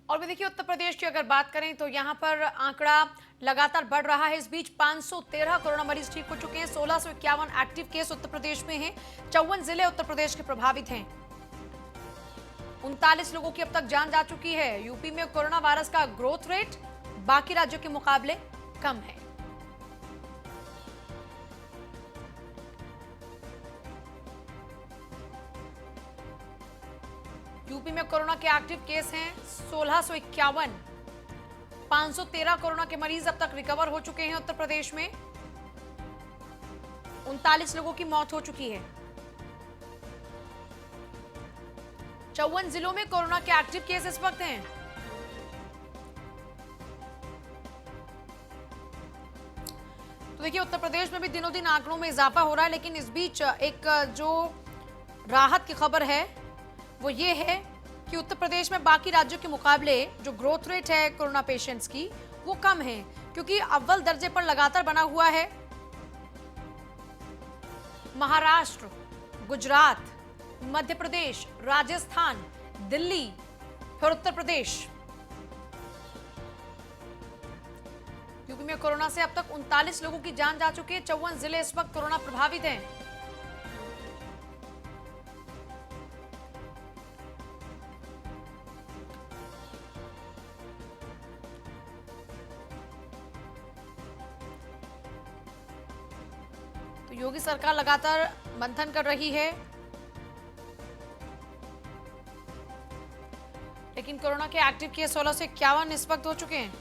और भी देखिए, उत्तर प्रदेश की अगर बात करें तो यहाँ पर आंकड़ा लगातार बढ़ रहा है। इस बीच 513 कोरोना मरीज ठीक हो चुके हैं। 1651 एक्टिव केस उत्तर प्रदेश में हैं। 54 जिले उत्तर प्रदेश के प्रभावित हैं। 39 लोगों की अब तक जान जा चुकी है। यूपी में कोरोना वायरस का ग्रोथ रेट बाकी राज्यों के मुकाबले कम है। यूपी में कोरोना के एक्टिव केस हैं 1651। 513 कोरोना के मरीज अब तक रिकवर हो चुके हैं। उत्तर प्रदेश में 39 लोगों की मौत हो चुकी है। 54 जिलों में कोरोना के एक्टिव केस इस वक्त हैं। तो देखिए, उत्तर प्रदेश में भी दिनों दिन आंकड़ों में इजाफा हो रहा है, लेकिन इस बीच एक जो राहत की खबर है वो ये है कि उत्तर प्रदेश में बाकी राज्यों के मुकाबले जो ग्रोथ रेट है कोरोना पेशेंट्स की वो कम है, क्योंकि अव्वल दर्जे पर लगातार बना हुआ है महाराष्ट्र, गुजरात, मध्य प्रदेश, राजस्थान, दिल्ली, फिर उत्तर प्रदेश। यूपी में कोरोना से अब तक 39 लोगों की जान जा चुकी है। 54 जिले इस वक्त कोरोना प्रभावित हैं। तो योगी सरकार लगातार मंथन कर रही है, लेकिन कोरोना के एक्टिव केस 1651 इस वक्त हो चुके हैं।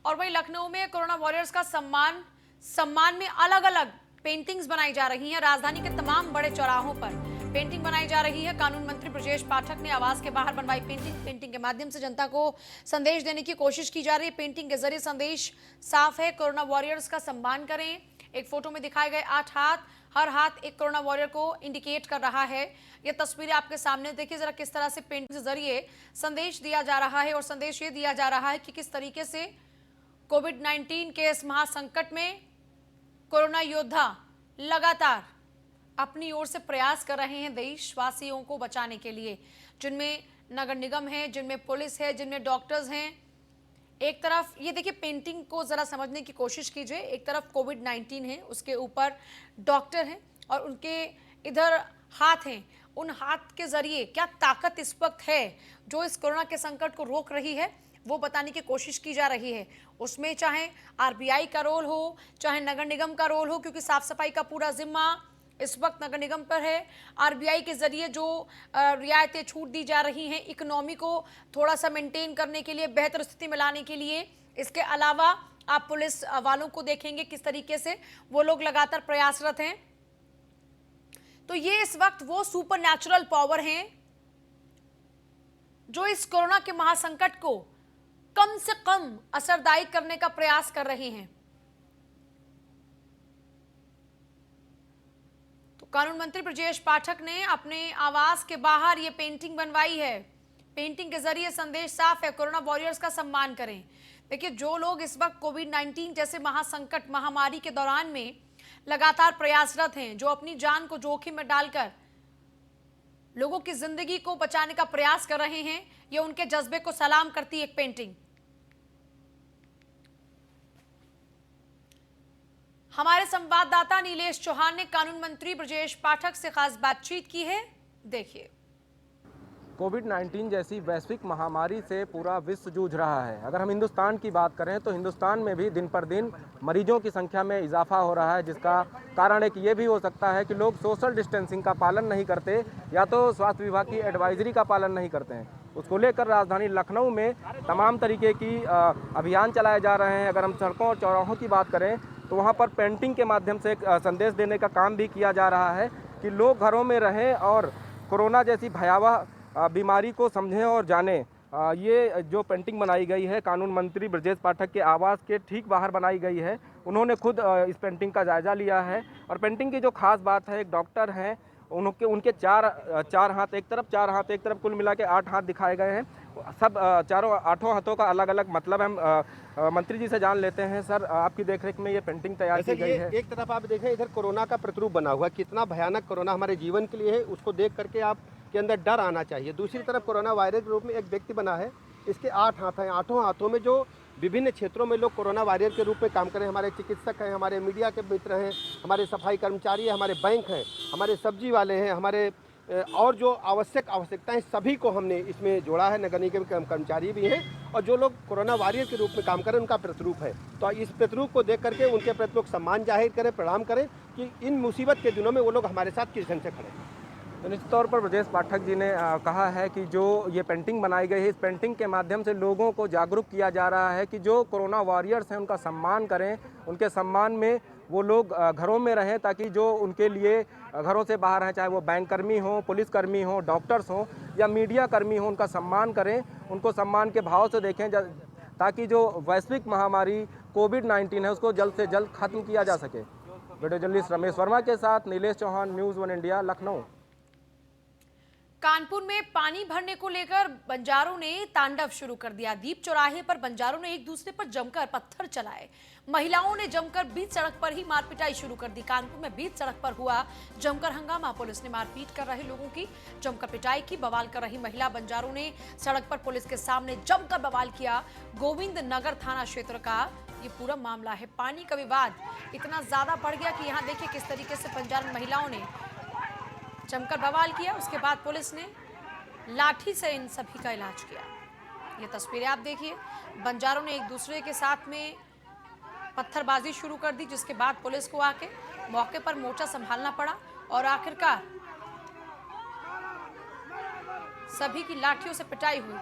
और वहीं लखनऊ में कोरोना वॉरियर्स का सम्मान में अलग अलग पेंटिंग्स बनाई जा रही हैं। राजधानी के तमाम बड़े चौराहों पर पेंटिंग बनाई जा रही है। कानून मंत्री ब्रजेश पाठक ने आवास के बाहर बनवाई पेंटिंग के माध्यम से जनता को संदेश देने की कोशिश की जा रही है। पेंटिंग के जरिए संदेश साफ है, कोरोना वॉरियर्स का सम्मान करें। एक फोटो में दिखाए गए 8 हाथ, हर हाथ एक कोरोना वॉरियर को इंडिकेट कर रहा है। यह तस्वीरें आपके सामने देखिए जरा, किस तरह से पेंटिंग के जरिए संदेश दिया जा रहा है। और संदेश ये दिया जा रहा है कि किस तरीके से कोविड-19 के इस महासंकट में कोरोना योद्धा लगातार अपनी ओर से प्रयास कर रहे हैं देशवासियों को बचाने के लिए, जिनमें नगर निगम है, जिनमें पुलिस है, जिनमें डॉक्टर्स हैं। एक तरफ ये देखिए, पेंटिंग को जरा समझने की कोशिश कीजिए। एक तरफ कोविड-19 है, उसके ऊपर डॉक्टर हैं और उनके इधर हाथ हैं। उन हाथ के जरिए क्या ताकत इस वक्त है जो इस कोरोना के संकट को रोक रही है, वो बताने की कोशिश की जा रही है। उसमें चाहे आरबीआई का रोल हो, चाहे नगर निगम का रोल हो, क्योंकि साफ सफाई का पूरा जिम्मा इस वक्त नगर निगम पर है। आरबीआई के जरिए जो रियायतें छूट दी जा रही हैं इकोनॉमी को थोड़ा सा मेंटेन करने के लिए, बेहतर स्थिति में लाने के लिए। इसके अलावा आप पुलिस वालों को देखेंगे किस तरीके से वो लोग लगातार प्रयासरत हैं। तो ये इस वक्त वो सुपर नेचुरल पावर हैं जो इस कोरोना के महासंकट को कम से कम असरदायी करने का प्रयास कर रहे हैं। तो कानून मंत्री ब्रजेश पाठक ने अपने आवास के बाहर ये पेंटिंग बनवाई है। पेंटिंग के जरिए संदेश साफ है, कोरोना वॉरियर्स का सम्मान करें। देखिए, जो लोग इस वक्त कोविड-19 जैसे महासंकट महामारी के दौरान में लगातार प्रयासरत हैं, जो अपनी जान को जोखिम में डालकर लोगों की जिंदगी को बचाने का प्रयास कर रहे हैं, ये उनके जज्बे को सलाम करती एक पेंटिंग। हमारे संवाददाता नीलेश चौहान ने कानून मंत्री ब्रजेश पाठक से खास बातचीत की है, देखिए। कोविड-19 जैसी वैश्विक महामारी से पूरा विश्व जूझ रहा है। अगर हम हिंदुस्तान की बात करें तो हिंदुस्तान में भी दिन पर दिन मरीजों की संख्या में इजाफा हो रहा है, जिसका कारण एक ये भी हो सकता है कि लोग सोशल डिस्टेंसिंग का पालन नहीं करते या तो स्वास्थ्य विभाग की एडवाइजरी का पालन नहीं करते हैं। उसको लेकर राजधानी लखनऊ में तमाम तरीके की अभियान चलाए जा रहे हैं। अगर हम सड़कों और चौराहों की बात करें तो वहाँ पर पेंटिंग के माध्यम से संदेश देने का काम भी किया जा रहा है कि लोग घरों में रहें और कोरोना जैसी भयावह बीमारी को समझें और जानें। ये जो पेंटिंग बनाई गई है चानून मंत्री ब्रजेश पाठक के आवास के ठीक बाहर बनाई गई है। उन्होंने खुद इस पेंटिंग का जायजा लिया है और पेंटिंग की जो खास बात है, एक डॉक्टर हैं, उनके चार हाथ एक तरफ, चार हाथ एक तरफ, कुल मिला के 8 हाथ दिखाए गए हैं सब चारों आठों हाथों का अलग अलग मतलब है। मंत्री जी से जान लेते हैं। सर, आपकी देखरेख में ये पेंटिंग तैयार की गई है। एक तरफ आप देखें, इधर कोरोना का प्रतिरूप बना हुआ है, कितना भयानक कोरोना हमारे जीवन के लिए है, उसको देख करके आपके अंदर डर आना चाहिए। दूसरी तरफ कोरोना वायरस के रूप में एक व्यक्ति बना है, इसके 8 हाथ हैं, आठों हाथों में जो विभिन्न क्षेत्रों में लोग कोरोना वॉरियर के रूप में काम कर रहे हैं। हमारे चिकित्सक हैं, हमारे मीडिया के मित्र हैं, हमारे सफाई कर्मचारी हैं, हमारे बैंक हैं, हमारे सब्जी वाले हैं, हमारे और जो आवश्यकताएं सभी को हमने इसमें जोड़ा है। नगर निगम के कर्मचारी भी हैं और जो लोग कोरोना वॉरियर के रूप में काम कर रहे हैं उनका प्रतिरूप है। तो इस प्रतिरूप को देख करके उनके प्रति लोग सम्मान जाहिर करें, प्रणाम करें कि इन मुसीबत के दिनों में वो लोग हमारे साथ किस ढंग से खड़े हैं। तो निश्चित तौर पर ब्रजेश पाठक जी ने कहा है कि जो ये पेंटिंग बनाई गई है, इस पेंटिंग के माध्यम से लोगों को जागरूक किया जा रहा है कि जो कोरोना वॉरियर्स हैं उनका सम्मान करें, उनके सम्मान में वो लोग घरों में रहें, ताकि जो उनके लिए घरों से बाहर हैं, चाहे वो बैंक कर्मी हों, पुलिसकर्मी हों, डॉक्टर्स हों या मीडिया कर्मी हों, उनका सम्मान करें, उनको सम्मान के भाव से देखें, ताकि जो वैश्विक महामारी कोविड-19 है उसको जल्द से जल्द खत्म किया जा सके। वीडियो जर्नलिस्ट रमेश वर्मा के साथ नीलेश चौहान, न्यूज़ 1 इंडिया, लखनऊ। कानपुर में पानी भरने को लेकर बंजारों ने तांडव शुरू कर दिया। दीप चौराहे पर बंजारों ने एक दूसरे पर जमकर पत्थर चलाए। महिलाओं ने जमकर बीच सड़क पर ही मारपिटाई शुरू कर दी। कानपुर में बीच सड़क पर हुआ जमकर हंगामा। पुलिस ने मारपीट कर रहे लोगों की जमकर पिटाई की। बवाल कर रही महिला बंजारों ने सड़क पर पुलिस के सामने जमकर बवाल किया। गोविंद नगर थाना क्षेत्र का ये पूरा मामला है। पानी का विवाद इतना ज्यादा बढ़ गया कि यहाँ देखिए किस तरीके से बंजारा महिलाओं ने जमकर बवाल किया। उसके बाद पुलिस ने लाठी से इन सभी का इलाज किया। ये तस्वीरें आप देखिए। बंजारों ने एक दूसरे के साथ में पत्थरबाजी शुरू कर दी, जिसके बाद पुलिस को आके मौके पर मोर्चा संभालना पड़ा और आखिरकार सभी की लाठियों से पिटाई हुई।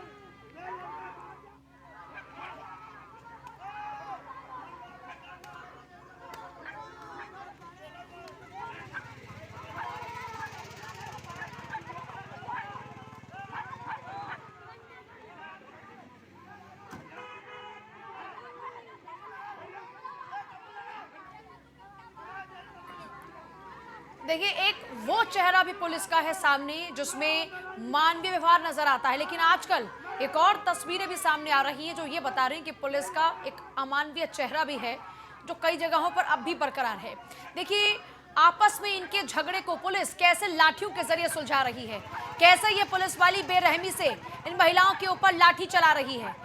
देखिए, एक वो चेहरा भी पुलिस का है सामने जिसमें मानवीय व्यवहार नजर आता है, लेकिन आजकल एक और तस्वीरें भी सामने आ रही हैं जो ये बता रही हैं कि पुलिस का एक अमानवीय चेहरा भी है जो कई जगहों पर अब भी बरकरार है। देखिए, आपस में इनके झगड़े को पुलिस कैसे लाठियों के जरिए सुलझा रही है, कैसे ये पुलिस वाली बेरहमी से इन महिलाओं के ऊपर लाठी चला रही है।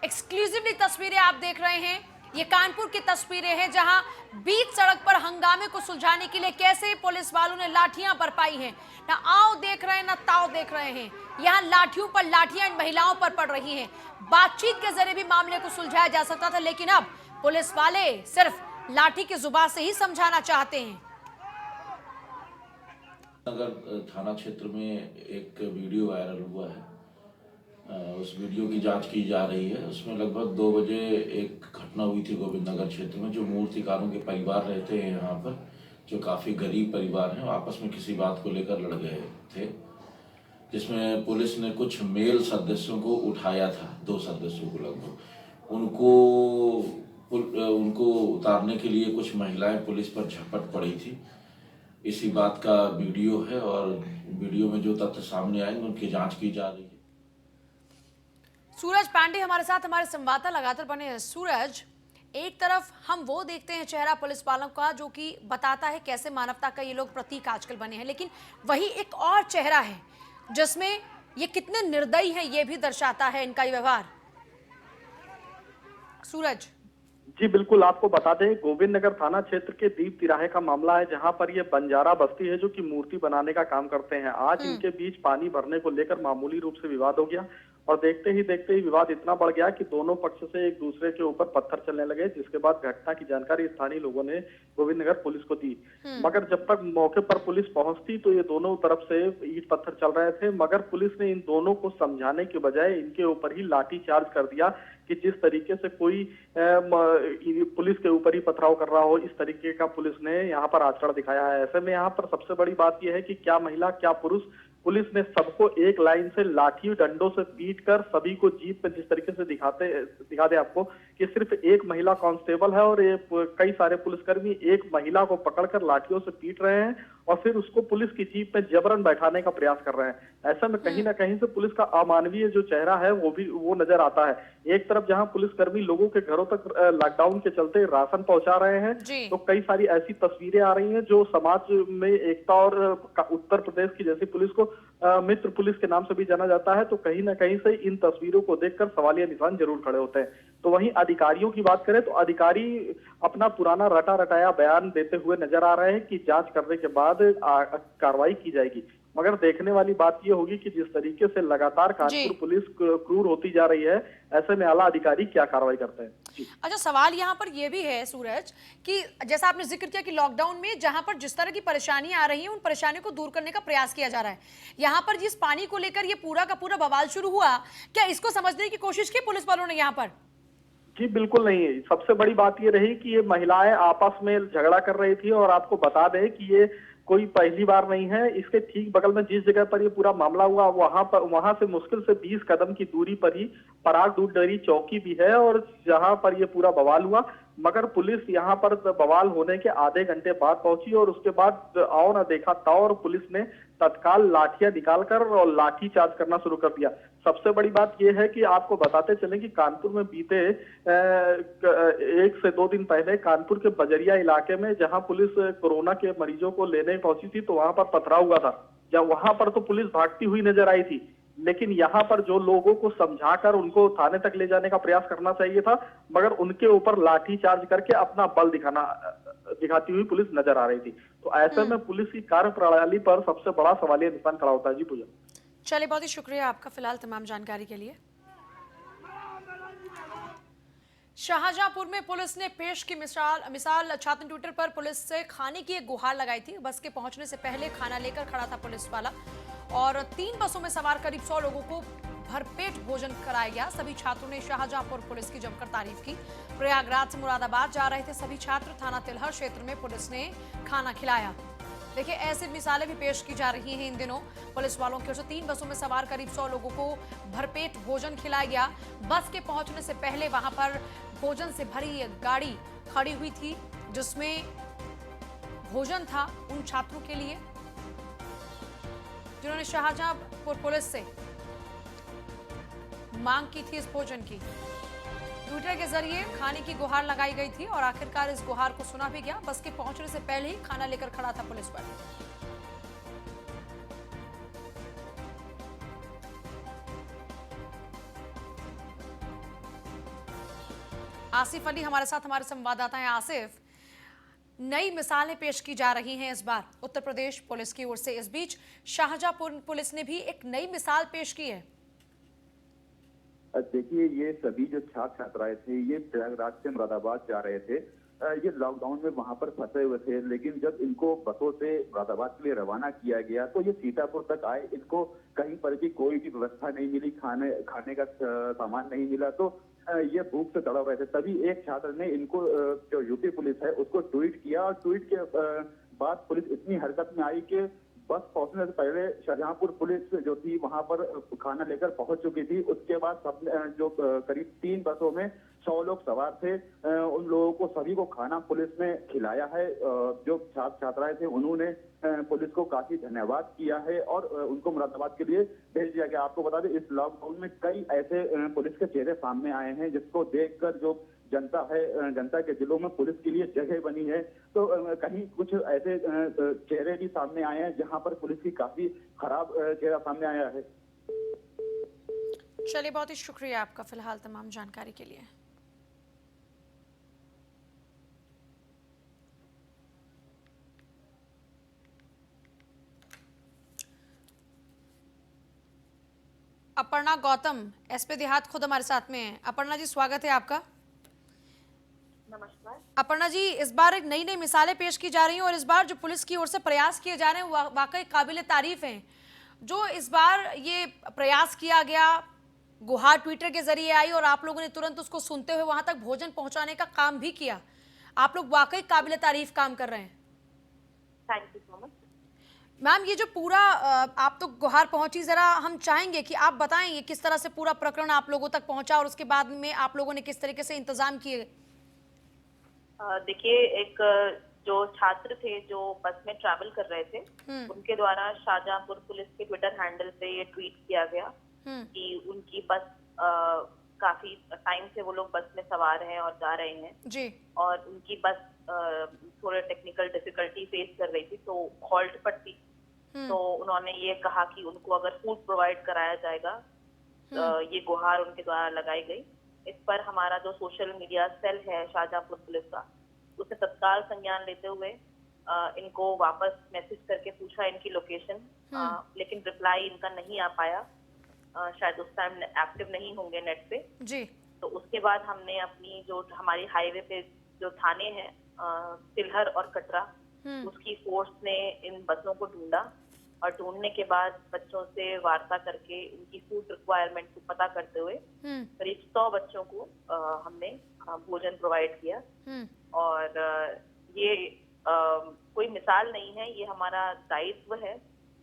एक्सक्लूसिवली तस्वीरें आप देख रहे हैं। ये कानपुर की तस्वीरें हैं जहां बीच सड़क पर हंगामे को सुलझाने के लिए कैसे पुलिस वालों ने लाठियां बरपाई हैं। ना आओ देख रहे हैं, ना ताओ देख रहे हैं। यहां लाठियों पर लाठियां इन महिलाओं पर पड़ रही हैं। बातचीत के जरिए भी मामले को सुलझाया जा सकता था, लेकिन अब पुलिस वाले सिर्फ लाठी की जुबान से ही समझाना चाहते हैं। नगर थाना क्षेत्र में एक वीडियो वायरल हुआ है। उस वीडियो की जांच की जा रही है। उसमें लगभग 2 बजे एक घटना हुई थी गोविंद नगर क्षेत्र में। जो मूर्तिकारों के परिवार रहते हैं यहाँ पर, जो काफ़ी गरीब परिवार हैं, आपस में किसी बात को लेकर लड़ गए थे, जिसमें पुलिस ने कुछ मेल सदस्यों को उठाया था, 2 सदस्यों को लगभग। उनको उतारने के लिए कुछ महिलाएं पुलिस पर झपट पड़ी थी। इसी बात का वीडियो है और वीडियो में जो तथ्य सामने आएंगे उनकी जांच की जा रही है। सूरज पांडे हमारे साथ, हमारे संवाददाता लगातार बने हैं। सूरज, एक तरफ हम वो देखते हैं चेहरा पुलिस वालों का जो कि बताता है कैसे मानवता का ये लोग प्रतीक आजकल बने हैं, लेकिन वही एक और चेहरा है जिसमें ये कितने निर्दयी हैं ये भी दर्शाता है इनका ये व्यवहार। सूरज जी बिल्कुल, आपको बता दें गोविंद नगर थाना क्षेत्र के दीप तिराहे का मामला है, जहां पर ये बंजारा बस्ती है जो कि मूर्ति बनाने का काम करते हैं। आज इनके बीच पानी भरने को लेकर मामूली रूप से विवाद हो गया और देखते ही विवाद इतना बढ़ गया कि दोनों पक्ष से एक दूसरे के ऊपर पत्थर चलने लगे, जिसके बाद घटना की जानकारी स्थानीय लोगों ने गोविंद नगर पुलिस को दी। मगर जब तक मौके पर पुलिस पहुंचती तो ये दोनों तरफ से ईंट पत्थर चल रहे थे, मगर पुलिस ने इन दोनों को समझाने के बजाय इनके ऊपर ही लाठी चार्ज कर दिया कि जिस तरीके से कोई पुलिस के ऊपर ही पथराव कर रहा हो, इस तरीके का पुलिस ने यहाँ पर आचरण दिखाया है। ऐसे में यहाँ पर सबसे बड़ी बात यह है कि क्या महिला क्या पुरुष, पुलिस ने सबको एक लाइन से लाठी डंडों से पीट कर सभी को जीप पर जिस तरीके से दिखाते आपको कि सिर्फ एक महिला कांस्टेबल है और ये कई सारे पुलिसकर्मी एक महिला को पकड़कर लाठियों से पीट रहे हैं और फिर उसको पुलिस की जीप में जबरन बैठाने का प्रयास कर रहे हैं। ऐसे में कहीं ना कहीं से पुलिस का अमानवीय जो चेहरा है वो नजर आता है। एक तरफ जहां पुलिसकर्मी लोगों के घरों तक लॉकडाउन के चलते राशन पहुंचा रहे हैं, तो कई सारी ऐसी तस्वीरें आ रही हैं जो समाज में एकता और उत्तर प्रदेश की जैसी पुलिस को मित्र पुलिस के नाम से भी जाना जाता है, तो कहीं ना कहीं से इन तस्वीरों को देखकर सवालिया निशान जरूर खड़े होते हैं। तो वहीं अधिकारियों की बात करें तो अधिकारी अपना पुराना रटा रटाया बयान देते हुए नजर आ रहे हैं कि जांच करने के बाद कार्रवाई की जाएगी। मगर देखने वाली बात यह होगी कि जिस तरीके से लगातार कानपुर पुलिस क्रूर होती जा रही है, ऐसे में आला अधिकारी क्या कार्रवाई करते हैं। अच्छा, सवाल यहाँ पर यह भी है सूरज कि जैसा आपने जिक्र किया कि लॉकडाउन में जहां पर जिस तरह की परेशानियां आ रही हैं, उन परेशानियों को दूर करने का प्रयास किया जा रहा है। यहाँ पर जिस पानी को लेकर ये पूरा का पूरा बवाल शुरू हुआ, क्या इसको समझने की कोशिश की पुलिस वालों ने यहाँ पर? जी बिल्कुल नहीं है। सबसे बड़ी बात ये रही कि ये महिलाएं आपस में झगड़ा कर रही थी और आपको बता दें कि ये कोई पहली बार नहीं है। इसके ठीक बगल में जिस जगह पर ये पूरा मामला हुआ वहां से मुश्किल से 20 कदम की दूरी पर ही पराग दूध डेयरी चौकी भी है और जहां पर ये पूरा बवाल हुआ, मगर पुलिस यहाँ पर बवाल होने के आधे घंटे बाद पहुंची और उसके बाद आओ ना देखा ताओ और पुलिस ने तत्काल लाठियां निकालकर और लाठी चार्ज करना शुरू कर दिया। सबसे बड़ी बात यह है कि आपको बताते चलें कि कानपुर में बीते 1 से 2 दिन पहले कानपुर के बजरिया इलाके में जहां पुलिस कोरोना के मरीजों को लेने पहुंची थी, तो वहां पर पथराव हुआ था। जब वहां पर तो पुलिस भागती हुई नजर आई थी, लेकिन यहाँ पर जो लोगों को समझाकर उनको थाने तक ले जाने का प्रयास करना चाहिए था, मगर उनके ऊपर लाठी चार्ज करके अपना बल दिखाती हुई पुलिस नजर आ रही थी। तो ऐसे में पुलिस की कार्य प्रणाली पर सबसे बड़ा सवालिया निशान खड़ा होता है। जी पूजा। चलिए, बहुत ही शुक्रिया आपका फिलहाल तमाम जानकारी के लिए। शाहजहांपुर में पुलिस ने पेश की मिसाल छात्र ट्विटर पर पुलिस से खाने की एक गुहार लगाई थी। बस के पहुंचने से पहले खाना लेकर खड़ा था पुलिस वाला और 3 बसों में सवार करीब 100 लोगों को भरपेट भोजन कराया गया। सभी छात्रों ने शाहजहांपुर पुलिस की जमकर तारीफ की। प्रयागराज से मुरादाबाद जा रहे थे सभी छात्र। थाना तिलहर क्षेत्र में पुलिस ने खाना खिलाया। देखिए, ऐसी मिसालें भी पेश की जा रही हैं इन दिनों। पुलिस वालों की ओर से 3 बसों में सवार करीब 100 लोगों को भरपेट भोजन खिलाया गया। बस के पहुंचने से पहले वहां पर भोजन से भरी एक गाड़ी खड़ी हुई थी जिसमें भोजन था उन छात्रों के लिए जिन्होंने शाहजहांपुर पुलिस से मांग की थी इस भोजन की। ट्विटर के जरिए खाने की गुहार लगाई गई थी और आखिरकार इस गुहार को सुना भी गया। बस के पहुंचने से पहले ही खाना लेकर खड़ा था पुलिस वाला। आसिफ अली हमारे साथ, हमारे संवाददाता हैं। आसिफ, नई मिसालें पेश की जा रही हैं इस बार उत्तर प्रदेश पुलिस की ओर से। इस बीच शाहजहांपुर पुलिस ने भी एक नई मिसाल पेश की है। देखिए, ये सभी जो छात्र छात्राएं थे, ये प्रयागराज से मुरादाबाद जा रहे थे। ये लॉकडाउन में वहां पर फंसे हुए थे, लेकिन जब इनको बसों से मुरादाबाद के लिए रवाना किया गया तो ये सीतापुर तक आए। इनको कहीं पर भी कोई भी व्यवस्था नहीं मिली, खाने का सामान नहीं मिला, तो ये भूख से तड़प रहे थे। तभी एक छात्र ने इनको, जो यूपी पुलिस है, उसको ट्वीट किया और ट्वीट के बाद पुलिस इतनी हरकत में आई कि बस पहुंचने से पहले शाहजहांपुर पुलिस जो थी वहां पर खाना लेकर पहुंच चुकी थी। उसके बाद सब जो करीब 3 बसों में 100 लोग सवार थे, उन लोगों को सभी को खाना पुलिस ने खिलाया है। जो छात्र छात्राएं थे उन्होंने पुलिस को काफी धन्यवाद किया है और उनको मुरादाबाद के लिए भेज दिया गया। आपको बता दें, इस लॉकडाउन में कई ऐसे पुलिस के चेहरे सामने आए हैं जिसको देखकर जो जनता है, जनता के दिलों में पुलिस के लिए जगह बनी है। तो कहीं कुछ ऐसे चेहरे भी सामने आए हैं जहां पर पुलिस की काफी खराब चेहरा सामने आया है। चलिए, बहुत ही शुक्रिया आपका फिलहाल तमाम जानकारी के लिए। अपर्णा गौतम, एसपी देहात खुद हमारे साथ में हैं। अपर्णा जी, स्वागत है आपका। नमस्कार। अपर्णा जी, इस बार एक नई नई मिसालें पेश की जा रही हैं और इस बार जो पुलिस की ओर से प्रयास किए जा रहे हैं वाकई काबिल तारीफ हैं। जो इस बार ये प्रयास किया गया, गुहार ट्विटर के जरिए आई और आप लोगों ने तुरंत उसको सुनते हुए वहां तक भोजन पहुंचाने का काम भी किया। आप लोग वाकई काबिल तारीफ काम कर रहे हैं। Thank you so much. Ma'am ये जो पूरा आप तो गुहार पहुंची, जरा हम चाहेंगे कि आप बताएंगे किस तरह से पूरा प्रकरण आप लोगों तक पहुंचा और उसके बाद में आप लोगों ने किस तरीके से इंतजाम किए। देखिए, एक जो छात्र थे जो बस में ट्रैवल कर रहे थे, उनके द्वारा शाहजहांपुर पुलिस के ट्विटर हैंडल पे ये ट्वीट किया गया कि उनकी बस काफी टाइम से वो लोग बस में सवार हैं और जा रहे हैं जी, और उनकी बस थोड़े टेक्निकल डिफिकल्टी फेस कर रही थी, तो हॉल्ट पर थी। तो उन्होंने ये कहा कि उनको अगर फूड प्रोवाइड कराया जाएगा, ये गुहार उनके द्वारा लगाई गई। इस पर हमारा जो सोशल मीडिया सेल है शाहजहांपुर पुलिस का, उसने तत्काल संज्ञान लेते हुए इनको वापस मैसेज करके पूछा इनकी लोकेशन, लेकिन रिप्लाई इनका नहीं आ पाया। शायद उस टाइम एक्टिव नहीं होंगे नेट पे जी। तो उसके बाद हमने अपनी जो हमारी हाईवे पे जो थाने हैं तिलहर और कटरा, उसकी फोर्स ने इन बसों को ढूंढा और ढूंढने के बाद बच्चों से वार्ता करके उनकी फूड रिक्वायरमेंट को पता करते हुए करीब 100 बच्चों को हमने भोजन प्रोवाइड किया। और ये कोई मिसाल नहीं है, ये हमारा दायित्व है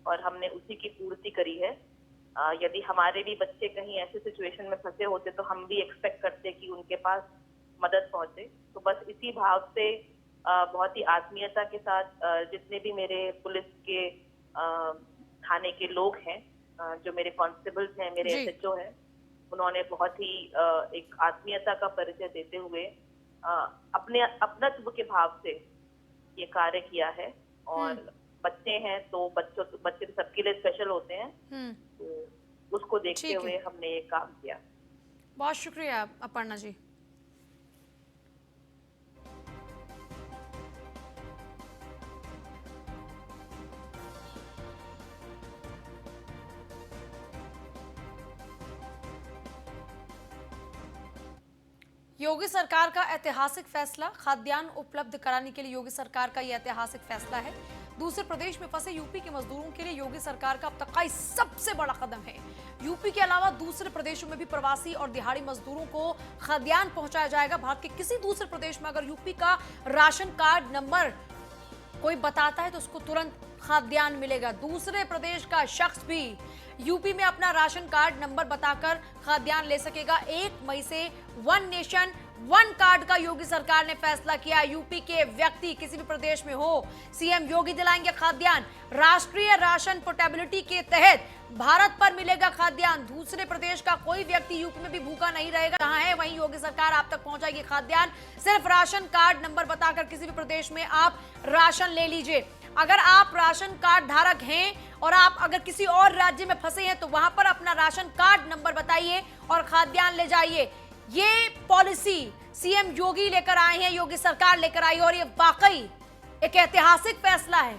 और हमने उसी की पूर्ति करी है। यदि हमारे भी बच्चे कहीं ऐसे सिचुएशन में फंसे होते तो हम भी एक्सपेक्ट करते कि उनके पास मदद पहुंचे। तो बस इसी भाव से बहुत ही आत्मीयता के साथ जितने भी मेरे पुलिस के थाने के लोग हैं, जो मेरे कांस्टेबल्स हैं, मेरे एसएचओ हैं, उन्होंने बहुत ही एक आत्मीयता का परिचय देते हुए अपने अपनत्व के भाव से ये कार्य किया है। और बच्चे हैं तो बच्चे तो सबके लिए स्पेशल होते हैं, तो उसको देखते हुए हमने ये काम किया। बहुत शुक्रिया अपर्णा जी। योगी सरकार का ऐतिहासिक फैसला, खाद्यान्न उपलब्ध कराने के लिए योगी सरकार का यह ऐतिहासिक फैसला है। दूसरे प्रदेश में फंसे यूपी के मजदूरों के लिए योगी सरकार का अब तक का सबसे बड़ा कदम है। यूपी के अलावा दूसरे प्रदेशों में भी प्रवासी और दिहाड़ी मजदूरों को खाद्यान्न पहुंचाया जाएगा। भारत के किसी दूसरे प्रदेश में अगर यूपी का राशन कार्ड नंबर कोई बताता है तो उसको तुरंत खाद्यान्न मिलेगा। दूसरे प्रदेश का शख्स भी यूपी में अपना राशन कार्ड नंबर बताकर खाद्यान्न ले सकेगा। 1 मई से वन नेशन वन कार्ड का योगी सरकार ने फैसला किया। यूपी के व्यक्ति किसी भी प्रदेश में हो, सीएम योगी दिलाएंगे खाद्यान्न। राष्ट्रीय राशन पोर्टेबिलिटी के तहत भारत पर मिलेगा खाद्यान्न। दूसरे प्रदेश का कोई व्यक्ति यूपी में भी भूखा नहीं रहेगा। जहां है वहीं योगी सरकार आप तक पहुंचाएगी खाद्यान्न। सिर्फ राशन कार्ड नंबर बताकर किसी भी प्रदेश में आप राशन ले लीजिए। अगर आप राशन कार्ड धारक हैं और आप अगर किसी और राज्य में फंसे हैं तो वहां पर अपना राशन कार्ड नंबर बताइए और खाद्यान्न ले जाइए। ये पॉलिसी सीएम योगी लेकर आए हैं, योगी सरकार लेकर आई, और ये वाकई एक ऐतिहासिक फैसला है।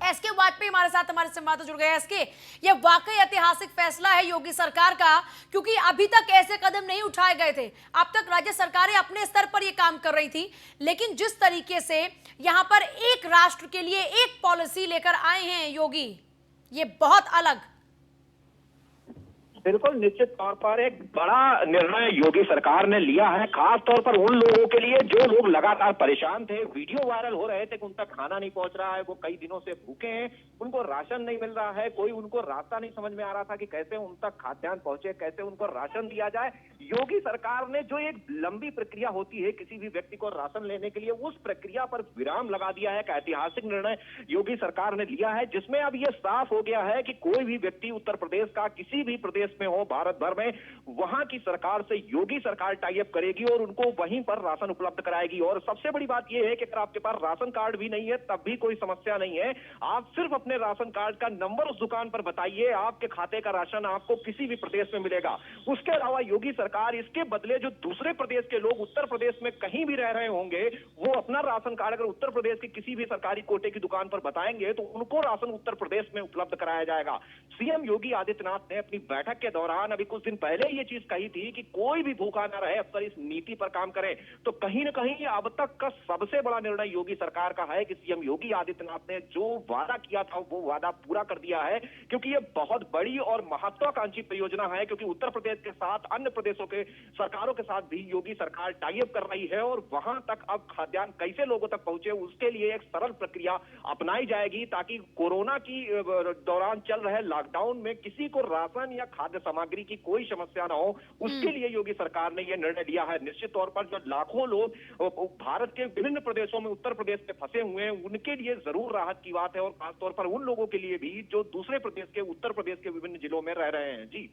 एसके वाजपेयी हमारे साथ हमारे संवाददाता जुड़ गए। एसके, ये वाकई ऐतिहासिक फैसला है योगी सरकार का, क्योंकि अभी तक ऐसे कदम नहीं उठाए गए थे। अब तक राज्य सरकारें अपने स्तर पर ये काम कर रही थी, लेकिन जिस तरीके से यहां पर एक राष्ट्र के लिए एक पॉलिसी लेकर आए हैं योगी, ये बहुत अलग। बिल्कुल, निश्चित तौर पर एक बड़ा निर्णय योगी सरकार ने लिया है, खास तौर पर उन लोगों के लिए जो लोग लगातार परेशान थे। वीडियो वायरल हो रहे थे कि उन तक खाना नहीं पहुंच रहा है, वो कई दिनों से भूखे हैं, उनको राशन नहीं मिल रहा है, कोई उनको रास्ता नहीं समझ में आ रहा था कि कैसे उन तक खाद्यान्न पहुंचे, कैसे उनको राशन दिया जाए। योगी सरकार ने जो एक लंबी प्रक्रिया होती है किसी भी व्यक्ति को राशन लेने के लिए, उस प्रक्रिया पर विराम लगा दिया है। एक ऐतिहासिक निर्णय योगी सरकार ने लिया है, जिसमें अब यह साफ हो गया है कि कोई भी व्यक्ति उत्तर प्रदेश का किसी भी प्रदेश में हो भारत भर में, वहां की सरकार से योगी सरकार टाई अप करेगी और उनको वहीं पर राशन उपलब्ध कराएगी। और सबसे बड़ी बात यह है कि अगर आपके पास राशन कार्ड भी नहीं है तब भी कोई समस्या नहीं है, आप सिर्फ अपने राशन कार्ड का नंबर उस दुकान पर बताइए, आपके खाते का राशन आपको किसी भी प्रदेश में मिलेगा। उसके अलावा योगी सरकार इसके बदले जो दूसरे प्रदेश के लोग उत्तर प्रदेश में कहीं भी रह रहे होंगे, वो अपना राशन कार्ड अगर उत्तर प्रदेश की किसी भी सरकारी कोटे की दुकान पर बताएंगे तो उनको राशन उत्तर प्रदेश में उपलब्ध कराया जाएगा। सीएम योगी आदित्यनाथ ने अपनी बैठक के दौरान अभी कुछ दिन पहले ये चीज कही थी कि कोई भी भूखा ना रहे, अफसर इस नीति पर काम करें। तो कहीं ना कहीं अब तक का सबसे बड़ा निर्णय योगी सरकार का है कि सीएम योगी आदित्यनाथ ने जो वादा किया था वो वादा पूरा कर दिया है, क्योंकि ये बहुत बड़ी और महत्वाकांक्षी परियोजना है। क्योंकि उत्तर प्रदेश के साथ अन्य प्रदेशों के सरकारों के साथ भी योगी सरकार टाई अप कर रही है और वहां तक अब खाद्यान्न कैसे लोगों तक पहुंचे उसके लिए एक सरल प्रक्रिया अपनाई जाएगी, ताकि कोरोना की दौरान चल रहे लॉकडाउन में किसी को राशन या खाद्य सामग्री की कोई समस्या ना हो। उसके लिए योगी सरकार ने यह निर्णय लिया है। निश्चित तौर पर जो लाखों लोग भारत के विभिन्न प्रदेशों में उत्तर प्रदेश में फंसे हुए हैं उनके लिए जरूर राहत की बात है, और खासतौर पर उन लोगों के लिए भी जो दूसरे प्रदेश के उत्तर प्रदेश के विभिन्न जिलों में रह रहे हैं। जी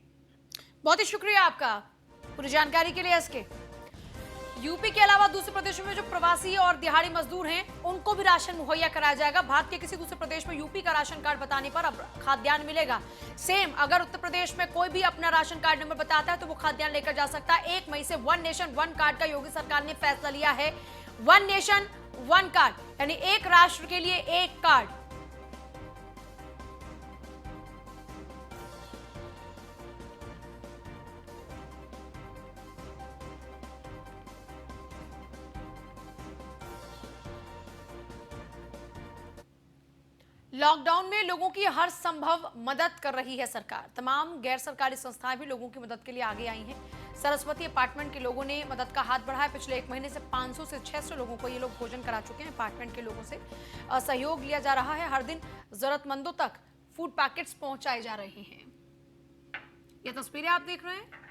बहुत ही शुक्रिया आपका पूरी जानकारी के लिए। एसके, यूपी के अलावा दूसरे प्रदेशों में जो प्रवासी और दिहाड़ी मजदूर हैं उनको भी राशन मुहैया कराया जाएगा। भारत के किसी दूसरे प्रदेश में यूपी का राशन कार्ड बताने पर अब खाद्यान्न मिलेगा। सेम अगर उत्तर प्रदेश में कोई भी अपना राशन कार्ड नंबर बताता है तो वो खाद्यान्न लेकर जा सकता है। 1 मई से वन नेशन वन कार्ड का योगी सरकार ने फैसला लिया है। वन नेशन वन कार्ड यानी एक राष्ट्र के लिए एक कार्ड। लॉकडाउन में लोगों की हर संभव मदद कर रही है सरकार। तमाम गैर सरकारी संस्थाएं भी लोगों की मदद के लिए आगे आई हैं। सरस्वती अपार्टमेंट के लोगों ने मदद का हाथ बढ़ाया। पिछले 1 महीने से 500 से 600 लोगों को ये लोग भोजन करा चुके हैं। अपार्टमेंट के लोगों से सहयोग लिया जा रहा है। हर दिन जरूरतमंदों तक फूड पैकेट्स पहुंचाए जा रहे हैं। ये तस्वीरें आप देख रहे हैं।